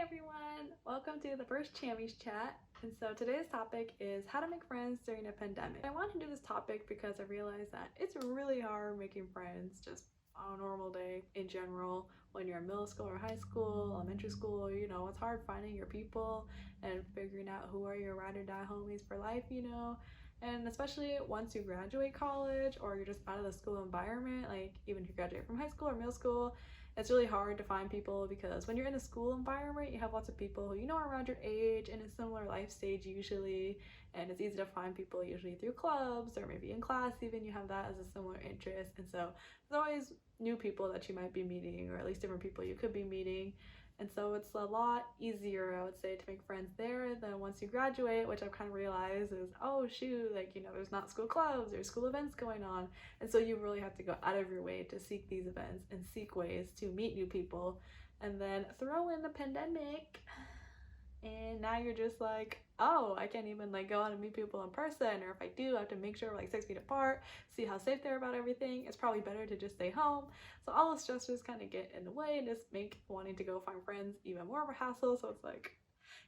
everyone! Welcome to the first Chammies chat. And so today's topic is how to make friends during a pandemic. I wanted to do this topic because I realized that it's really hard making friends just on a normal day in general. When you're in middle school or high school, elementary school, it's hard finding your people and figuring out who are your ride or die homies for life, And especially once you graduate college or you're just out of the school environment, like even if you graduate from high school or middle school, it's really hard to find people because when you're in a school environment, you have lots of people who are around your age in a similar life stage usually, and it's easy to find people usually through clubs or maybe in class even you have that as a similar interest. And so there's always new people that you might be meeting, or at least different people you could be meeting. And so it's a lot easier, I would say, to make friends there than once you graduate, which I've kind of realized is, oh shoot, there's not school clubs, there's school events going on. And so you really have to go out of your way to seek these events and seek ways to meet new people. And then throw in the pandemic, and now you're just like, oh, I can't even go out and meet people in person, or if I do, I have to make sure we're 6 feet apart, see how safe they're about everything. It's probably better to just stay home. So all the stressors kind of get in the way and just make wanting to go find friends even more of a hassle. So it's like,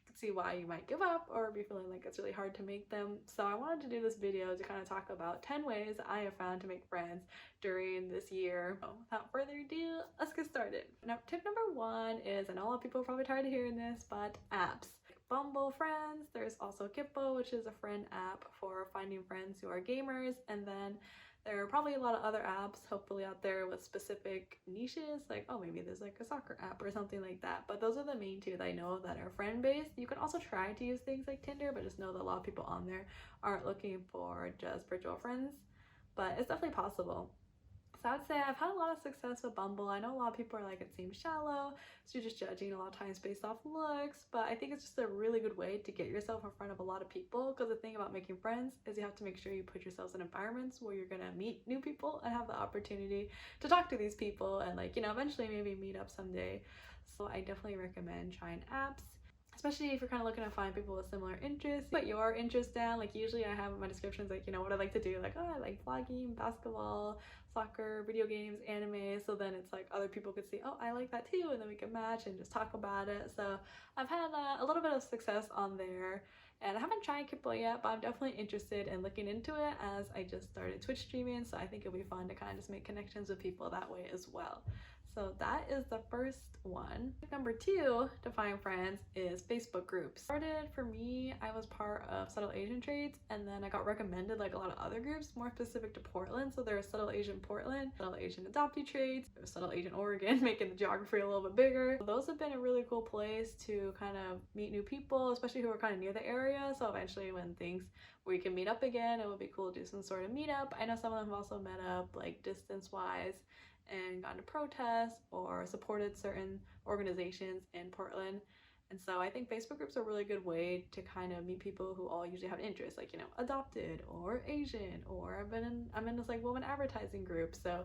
you can see why you might give up or be feeling like it's really hard to make them. So I wanted to do this video to kind of talk about 10 ways I have found to make friends during this year. So without further ado, let's get started. Now, tip number 1 is, I know a lot of people are probably tired of hearing this, but apps. Bumble friends. There's also Kippo, which is a friend app for finding friends who are gamers, and then there are probably a lot of other apps hopefully out there with specific niches, maybe there's a soccer app or something like that, but those are the main 2 that I know that are friend based. You can also try to use things like Tinder, but just know that a lot of people on there aren't looking for just virtual friends, but it's definitely possible. So I would say I've had a lot of success with Bumble. I know a lot of people are like, it seems shallow, so you're just judging a lot of times based off looks, but I think it's just a really good way to get yourself in front of a lot of people, because the thing about making friends is you have to make sure you put yourselves in environments where you're gonna meet new people and have the opportunity to talk to these people and eventually maybe meet up someday. So I definitely recommend trying apps, especially if you're kind of looking to find people with similar interests. Put your interests down. Usually I have in my descriptions what I like to do, oh, I like vlogging, basketball, soccer, video games, anime, so then it's other people could see, oh, I like that too, and then we can match and just talk about it. So I've had a little bit of success on there, and I haven't tried Kippo yet, but I'm definitely interested in looking into it as I just started Twitch streaming, so I think it'll be fun to kind of just make connections with people that way as well. So that is the first one. Number 2 to find friends is Facebook groups. Started for me, I was part of Subtle Asian Trades, and then I got recommended a lot of other groups more specific to Portland. So there's Subtle Asian Portland, Subtle Asian Adoptee Trades, there's Subtle Asian Oregon, making the geography a little bit bigger. Those have been a really cool place to kind of meet new people, especially who are kind of near the area. So eventually when things where you can meet up again, it would be cool to do some sort of meetup. I know some of them have also met up distance wise and gone to protests or supported certain organizations in Portland. And so I think Facebook groups are a really good way to kind of meet people who all usually have interests, adopted or Asian, or I'm in this woman advertising group. So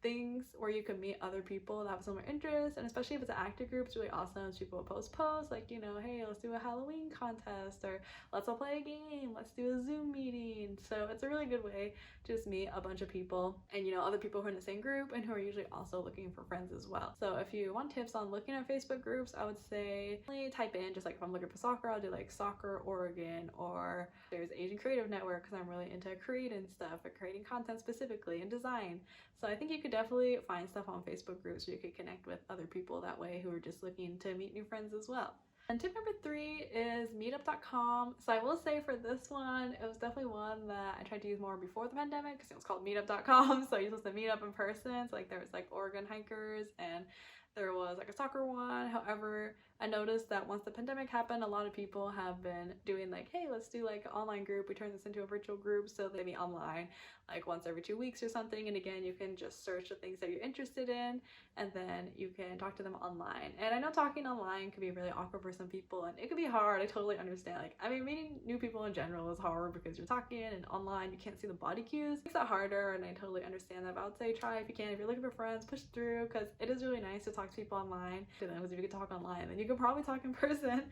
things where you can meet other people that have similar interests, and especially if it's an active group, it's really awesome. People will post hey, let's do a Halloween contest, or let's all play a game, let's do a Zoom meeting. So it's a really good way to just meet a bunch of people and other people who are in the same group and who are usually also looking for friends as well. So if you want tips on looking at Facebook groups, I would say type in just if I'm looking for soccer, I'll do Soccer Oregon, or there's Asian Creative Network because I'm really into creating stuff or creating content specifically and design. So I think you could definitely find stuff on Facebook groups where you could connect with other people that way who are just looking to meet new friends as well. And tip number 3 is meetup.com. So I will say for this one, it was definitely one that I tried to use more before the pandemic because it was called meetup.com. So you're supposed to meet up in person. So there was Oregon hikers, and there was a soccer one. However, I noticed that once the pandemic happened, a lot of people have been doing hey, let's do an online group. We turn this into a virtual group, so they meet online once every 2 weeks or something. And again, you can just search the things that you're interested in, and then you can talk to them online. And I know talking online can be really awkward for some people, and it can be hard. I totally understand. Meeting new people in general is hard because you're talking, and online you can't see the body cues. It makes it harder, and I totally understand that. But I would say try if you can. If you're looking for friends, push through, because it is really nice to talk to people online. Because if you can talk online, then you can probably talk in person.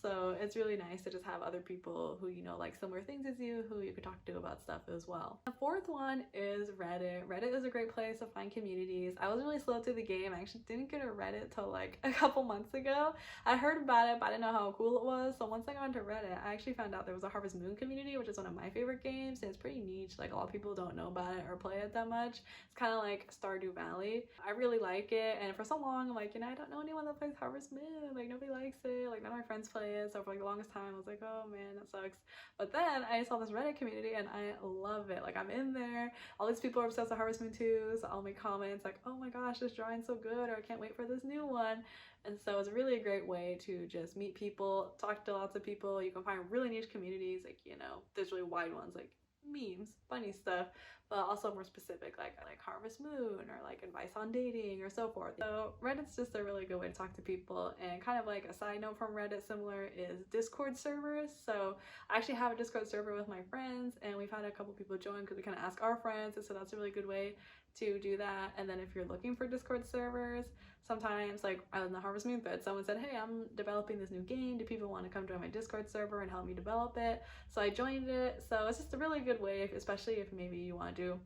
So it's really nice to just have other people who, you know, like similar things as you, who you could talk to about stuff as well. The fourth one is Reddit. Reddit is a great place to find communities. I was really slow to the game. I actually didn't get a Reddit till like a couple months ago. I heard about it, but I didn't know how cool it was. So once I got into Reddit, I actually found out there was a Harvest Moon community, which is one of my favorite games, and it's pretty niche. Like, a lot of people don't know about it or play it that much. It's kind of like Stardew Valley. I really like it, and for so long, I'm like, you know, I don't know anyone that plays Harvest Moon. Like, nobody likes it. Like, none of my friends play it. So for like the longest time, I was like, oh man, that sucks. But then I saw this Reddit community, and I love it. Like, I'm in there. All these people are obsessed with Harvest Moon 2, so I'll make comments like, oh my gosh, this drawing's so good, or I can't wait for this new one. And so it's really a great way to just meet people, talk to lots of people. You can find really niche communities, like, you know, there's really wide ones like memes, funny stuff, but also more specific, like Harvest Moon, or like advice on dating, or so forth. So Reddit's just a really good way to talk to people. And kind of like a side note from Reddit, similar, is Discord servers. So I actually have a Discord server with my friends, and we've had a couple people join because we kind of ask our friends, and so that's a really good way to do that. And then if you're looking for Discord servers, sometimes, like in the Harvest Moon thread, someone said, hey, I'm developing this new game, do people want to come join my Discord server and help me develop it? So I joined it. So it's just a really good way, especially if maybe you want to do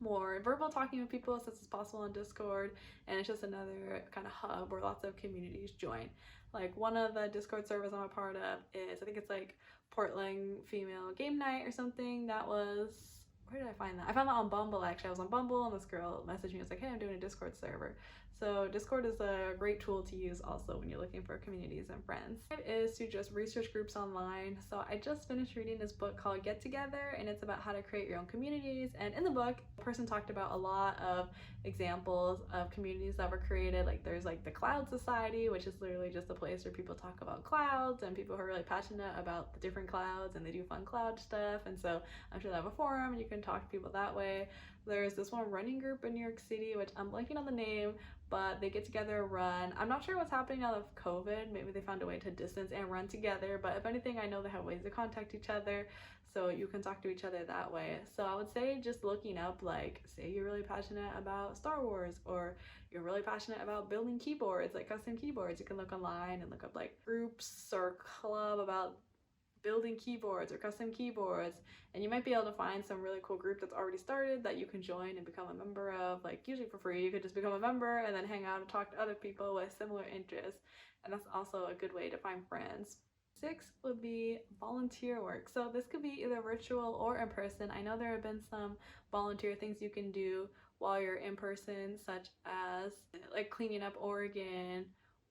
more verbal talking with people, since it's possible on Discord, and it's just another kind of hub where lots of communities join. Like, one of the Discord servers I'm a part of is, I think it's like Portland Female Game Night or something. That was, where did I find that? I found that on Bumble, actually. I was on Bumble, and this girl messaged me, was like, hey, I'm doing a Discord server. So Discord is a great tool to use also when you're looking for communities and friends. It is to just research groups online. So I just finished reading this book called Get Together, and it's about how to create your own communities. And in the book, the person talked about a lot of examples of communities that were created. Like, there's like the Cloud Society, which is literally just a place where people talk about clouds, and people who are really passionate about the different clouds, and they do fun cloud stuff. And so I'm sure they have a forum and you can talk to people that way. There's this one running group in New York City, which I'm blanking on the name, but they get together and run. I'm not sure what's happening out of COVID. Maybe they found a way to distance and run together, but if anything, I know they have ways to contact each other, so you can talk to each other that way. So I would say just looking up, like, say you're really passionate about Star Wars, or you're really passionate about building keyboards, like custom keyboards, you can look online and look up like groups or club about building keyboards or custom keyboards, and you might be able to find some really cool group that's already started that you can join and become a member of, like usually for free. You could just become a member and then hang out and talk to other people with similar interests, and that's also a good way to find friends. 6 would be volunteer work. So this could be either virtual or in person. I know there have been some volunteer things you can do while you're in person, such as like cleaning up Oregon,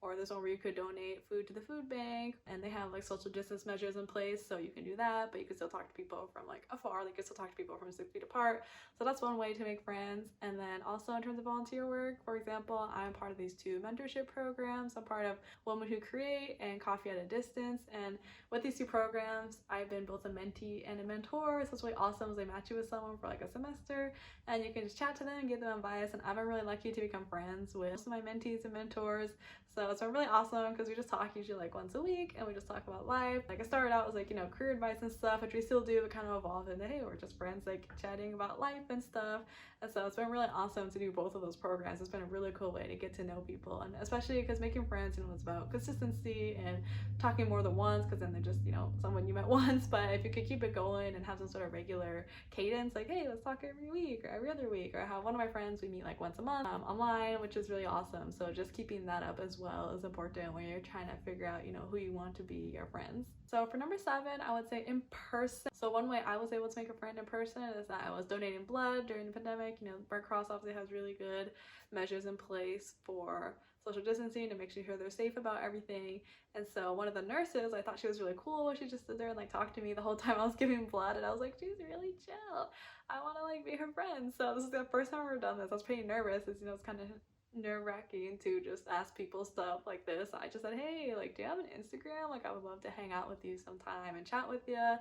or there's one where you could donate food to the food bank, and they have like social distance measures in place, so you can do that, but you can still talk to people from like afar. Like, you can still talk to people from 6 feet apart. So that's one way to make friends. And then also in terms of volunteer work, for example, I'm part of these 2 mentorship programs. I'm part of Women Who Create and Coffee at a Distance, and with these 2 programs, I've been both a mentee and a mentor. So it's really awesome, as they match you with someone for like a semester, and you can just chat to them, give them advice, and I've been really lucky to become friends with most of my mentees and mentors. So it's been really awesome because we just talk usually like once a week, and we just talk about life. Like, I started out as like, you know, career advice and stuff, which we still do, but kind of evolved into, hey, we're just friends, like chatting about life and stuff. And so it's been really awesome to do both of those programs. It's been a really cool way to get to know people, and especially because making friends, you know, it's about consistency and talking more than once, because then they're just, you know, someone you met once. But if you could keep it going and have some sort of regular cadence, like, hey, let's talk every week or every other week, or I have one of my friends, we meet like once a month online, which is really awesome. So just keeping that up as well is important when you're trying to figure out, you know, who you want to be your friends. So for number 7, I would say in person. So one way I was able to make a friend in person is that I was donating blood during the pandemic. You know, Red Cross obviously has really good measures in place for social distancing to make sure they're safe about everything. And so one of the nurses, I thought she was really cool. She just stood there and like talked to me the whole time I was giving blood, and I was like, she's really chill. I want to like be her friend. So this is the first time I've ever done this. I was pretty nervous. It's, you know, it's kind of nerve-wracking to just ask people stuff like this. I just said, hey, like, do you have an Instagram? Like, I would love to hang out with you sometime and chat with you.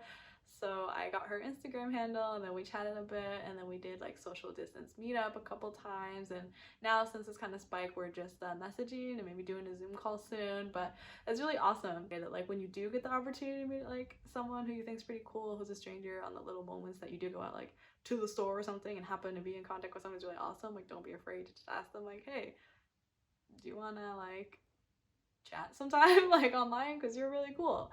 So I got her Instagram handle, and then we chatted a bit, and then we did like social distance meetup a couple times. And now, since it's kind of spiked, we're just messaging and maybe doing a Zoom call soon. But it's really awesome that like when you do get the opportunity to meet like someone who you think's pretty cool, who's a stranger, on the little moments that you do go out like to the store or something and happen to be in contact with someone, is really awesome. Like, don't be afraid to just ask them like, hey, do you wanna like chat sometime like online because you're really cool.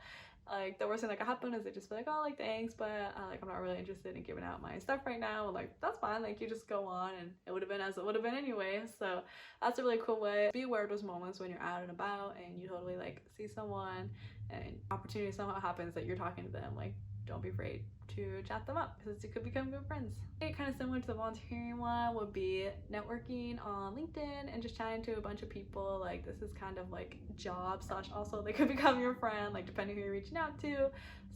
Like the worst thing that could happen is they just be like, oh, like thanks, but like I'm not really interested in giving out my stuff right now. Like that's fine. Like you just go on, and it would have been as it would have been anyway. So that's a really cool way. Be aware of those moments when you're out and about and you totally like see someone and opportunity somehow happens that you're talking to them. Like don't be afraid to chat them up because you could become good friends. Kind of similar to the volunteering one would be networking on LinkedIn and just chatting to a bunch of people. Like this is kind of like job slash also they could become your friend, like depending who you're reaching out to.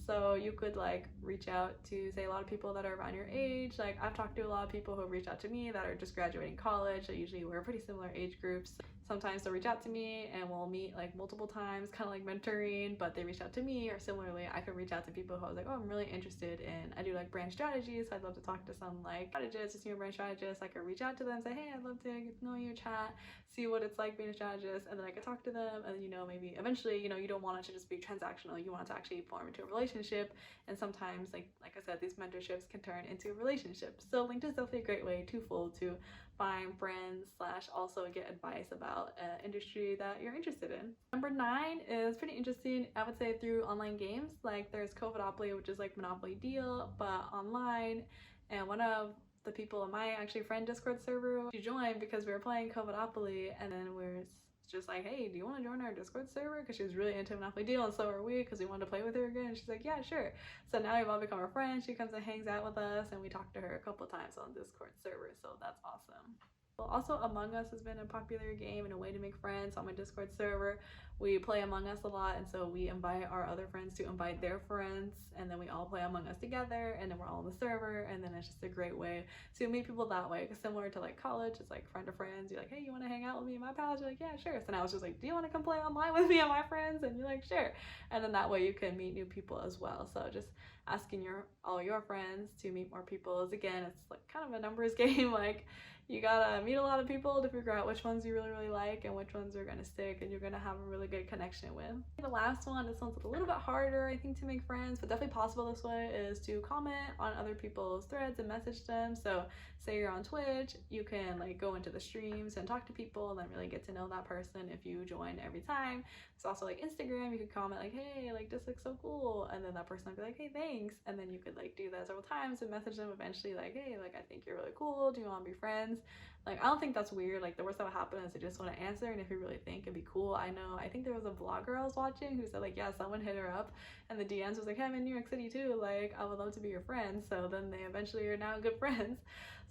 So you could like reach out to say a lot of people that are around your age. Like I've talked to a lot of people who have reached out to me that are just graduating college. So usually we're pretty similar age groups. Sometimes they'll reach out to me and we'll meet like multiple times, kind of like mentoring, but they reach out to me. Or similarly, I could reach out to people who I was like, oh, I'm really interested in, I do like brand strategies, so I'd love to talk to some like strategists or senior brand strategists. I could reach out to them, say, hey, I'd love to get to know you, chat, see what it's like being a strategist, and then I could talk to them, and you know, maybe eventually, you know, you don't want it to just be transactional, you want it to actually form into a relationship. And sometimes like I said, these mentorships can turn into a relationship. So LinkedIn is definitely a great way, twofold, to find friends slash also get advice about an industry that you're interested in. Number 9 is pretty interesting, I would say, through online games. Like there's Covidopoly, which is like Monopoly Deal, but online. And one of the people in my actually friend Discord server, she joined because we were playing Covidopoly, and then we're just like, hey, do you want to join our Discord server? Because she was really into Monopoly Deal, and so are we, because we wanted to play with her again. And she's like, yeah, sure. So now we've all become our friends. She comes and hangs out with us, and we talk to her a couple times on Discord server, so that's awesome. Well, also Among Us has been a popular game and a way to make friends on my Discord server. We play Among Us a lot, and so we invite our other friends to invite their friends, and then we all play Among Us together, and then we're all on the server, and then it's just a great way to meet people that way. Because similar to like college, it's like friend to friends. You're like, hey, you want to hang out with me and my pals? You're like, yeah, sure. So now it's just like, do you want to come play online with me and my friends? And you're like, sure. And then that way you can meet new people as well. So just asking all your friends to meet more people is, again, it's like kind of a numbers game. Like you gotta meet a lot of people to figure out which ones you really like and which ones are gonna stick and you're gonna have a really good connection with. The last one, this one's a little bit harder, I think, to make friends, but definitely possible this way, is to comment on other people's threads and message them. So say you're on Twitch, you can like go into the streams and talk to people and then really get to know that person if you join every time. It's also like Instagram, you could comment like, hey, like this looks so cool, and then that person would be like, hey, thanks, and then you could like do that several times and message them eventually like, hey, like I think you're really cool, do you want to be friends? Like I don't think that's weird. Like the worst that would happen is they just want to answer, and if you really think it'd be cool, I think there was a vlogger I was watching who said like, yeah, someone hit her up and the DMs was like, hey, I'm in New York City too, like I would love to be your friend. So then they eventually are now good friends.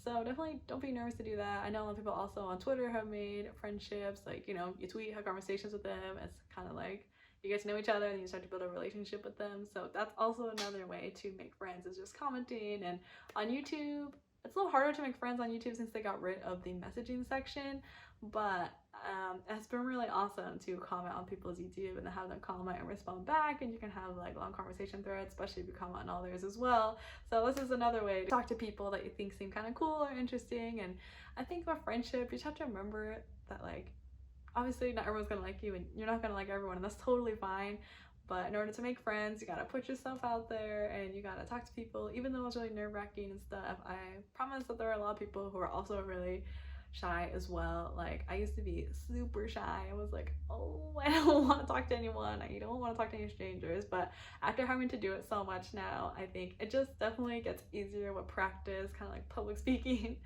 So definitely don't be nervous to do that. I know a lot of people also on Twitter have made friendships, like, you know, you tweet, have conversations with them. It's kind of like you get to know each other and you start to build a relationship with them. So that's also another way to make friends, is just commenting. And on YouTube, it's a little harder to make friends on YouTube since they got rid of the messaging section, but it's been really awesome to comment on people's YouTube and have them comment and respond back, and you can have like long conversation threads, especially if you comment on all theirs as well. So this is another way to talk to people that you think seem kind of cool or interesting. And I think with friendship, you just have to remember that like obviously not everyone's gonna like you and you're not gonna like everyone, and that's totally fine. But in order to make friends, you gotta put yourself out there and you gotta talk to people, even though it's really nerve-wracking and stuff. I promise that there are a lot of people who are also really shy as well. Like I used to be super shy. I was like, oh, I don't want to talk to anyone, I don't want to talk to any strangers. But after having to do it so much now, I think it just definitely gets easier with practice, kind of like public speaking.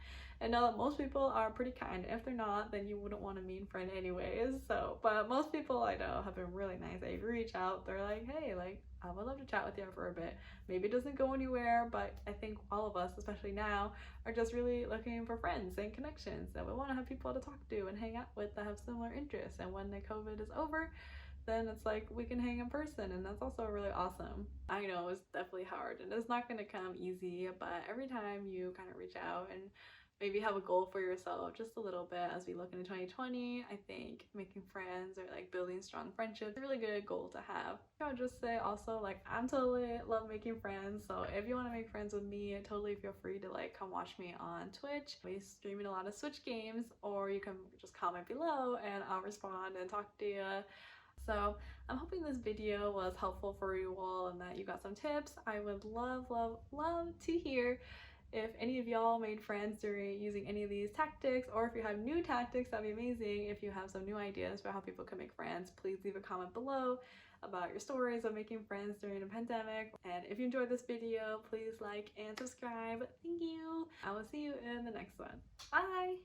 And know that most people are pretty kind. If they're not, then you wouldn't want a mean friend anyways. So, but most people I know have been really nice. They reach out, they're like, hey, like I would love to chat with you for a bit. Maybe it doesn't go anywhere, but I think all of us, especially now, are just really looking for friends and connections, and we want to have people to talk to and hang out with that have similar interests. And when the COVID is over, then it's like we can hang in person, and that's also really awesome. I know it's definitely hard and it's not going to come easy, but every time you kind of reach out and maybe have a goal for yourself just a little bit as we look into 2020, I think making friends or like building strong friendships is a really good goal to have. I would just say also, like, I'm totally love making friends, so if you want to make friends with me, totally feel free to like come watch me on Twitch. We streaming a lot of Switch games, or you can just comment below and I'll respond and talk to you. So I'm hoping this video was helpful for you all and that you got some tips. I would love to hear If any of y'all made friends during using any of these tactics, or if you have new tactics, that'd be amazing. If you have some new ideas for how people can make friends, please leave a comment below about your stories of making friends during a pandemic. And if you enjoyed this video, please like and subscribe. Thank you. I will see you in the next one. Bye!